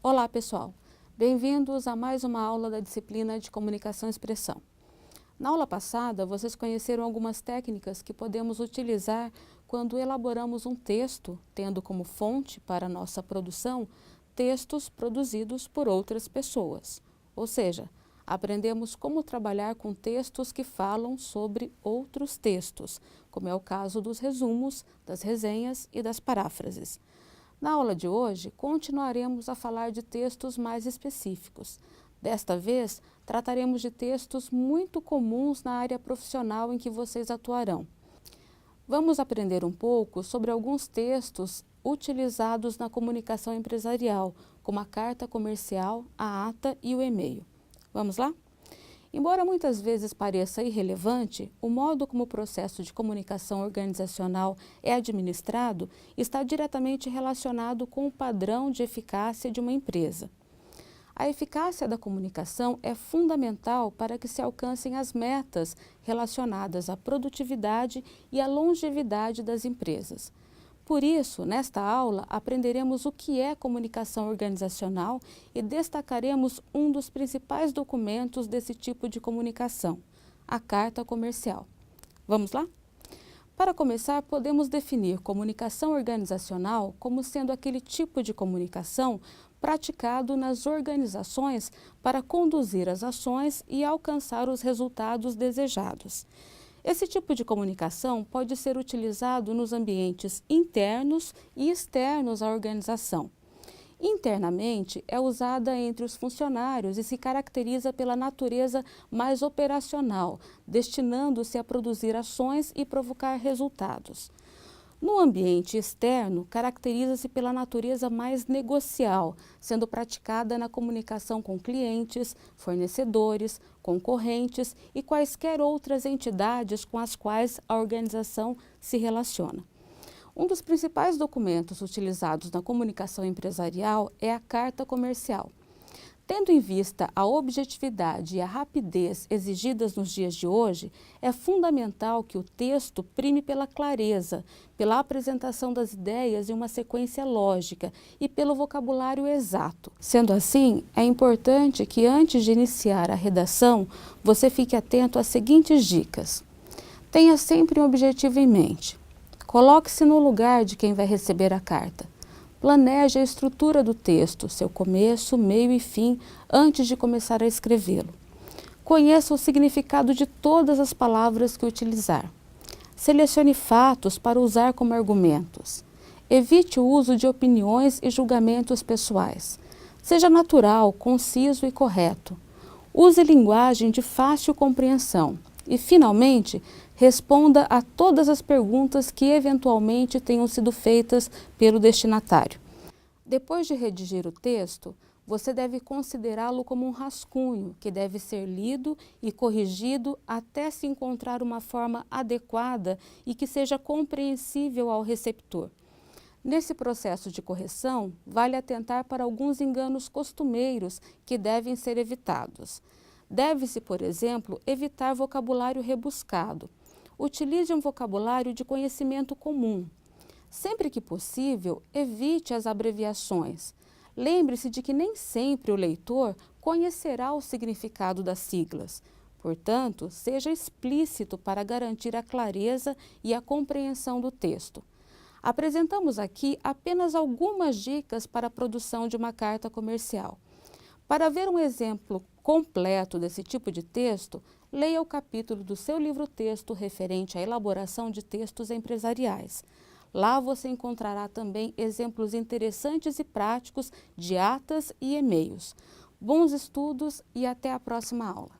Olá, pessoal! Bem-vindos a mais uma aula da disciplina de Comunicação e Expressão. Na aula passada, vocês conheceram algumas técnicas que podemos utilizar quando elaboramos um texto, tendo como fonte para nossa produção textos produzidos por outras pessoas. Ou seja, aprendemos como trabalhar com textos que falam sobre outros textos, como é o caso dos resumos, das resenhas e das paráfrases. Na aula de hoje, continuaremos a falar de textos mais específicos. Desta vez, trataremos de textos muito comuns na área profissional em que vocês atuarão. Vamos aprender um pouco sobre alguns textos utilizados na comunicação empresarial, como a carta comercial, a ata e o e-mail. Vamos lá? Embora muitas vezes pareça irrelevante, o modo como o processo de comunicação organizacional é administrado está diretamente relacionado com o padrão de eficácia de uma empresa. A eficácia da comunicação é fundamental para que se alcancem as metas relacionadas à produtividade e à longevidade das empresas. Por isso, nesta aula, aprenderemos o que é comunicação organizacional e destacaremos um dos principais documentos desse tipo de comunicação, a carta comercial. Vamos lá? Para começar, podemos definir comunicação organizacional como sendo aquele tipo de comunicação praticado nas organizações para conduzir as ações e alcançar os resultados desejados. Esse tipo de comunicação pode ser utilizado nos ambientes internos e externos à organização. Internamente, é usada entre os funcionários e se caracteriza pela natureza mais operacional, destinando-se a produzir ações e provocar resultados. No ambiente externo, caracteriza-se pela natureza mais negocial, sendo praticada na comunicação com clientes, fornecedores, concorrentes e quaisquer outras entidades com as quais a organização se relaciona. Um dos principais documentos utilizados na comunicação empresarial é a carta comercial. Tendo em vista a objetividade e a rapidez exigidas nos dias de hoje, é fundamental que o texto prime pela clareza, pela apresentação das ideias em uma sequência lógica e pelo vocabulário exato. Sendo assim, é importante que antes de iniciar a redação, você fique atento às seguintes dicas. Tenha sempre um objetivo em mente. Coloque-se no lugar de quem vai receber a carta. Planeje a estrutura do texto, seu começo, meio e fim, antes de começar a escrevê-lo. Conheça o significado de todas as palavras que utilizar. Selecione fatos para usar como argumentos. Evite o uso de opiniões e julgamentos pessoais. Seja natural, conciso e correto. Use linguagem de fácil compreensão. E, finalmente, responda a todas as perguntas que eventualmente tenham sido feitas pelo destinatário. Depois de redigir o texto, você deve considerá-lo como um rascunho que deve ser lido e corrigido até se encontrar uma forma adequada e que seja compreensível ao receptor. Nesse processo de correção, vale atentar para alguns enganos costumeiros que devem ser evitados. Deve-se, por exemplo, evitar vocabulário rebuscado. Utilize um vocabulário de conhecimento comum. Sempre que possível, evite as abreviações. Lembre-se de que nem sempre o leitor conhecerá o significado das siglas. Portanto, seja explícito para garantir a clareza e a compreensão do texto. Apresentamos aqui apenas algumas dicas para a produção de uma carta comercial. Para ver um exemplo completo desse tipo de texto, leia o capítulo do seu livro-texto referente à elaboração de textos empresariais. Lá você encontrará também exemplos interessantes e práticos de atas e e-mails. Bons estudos e até a próxima aula!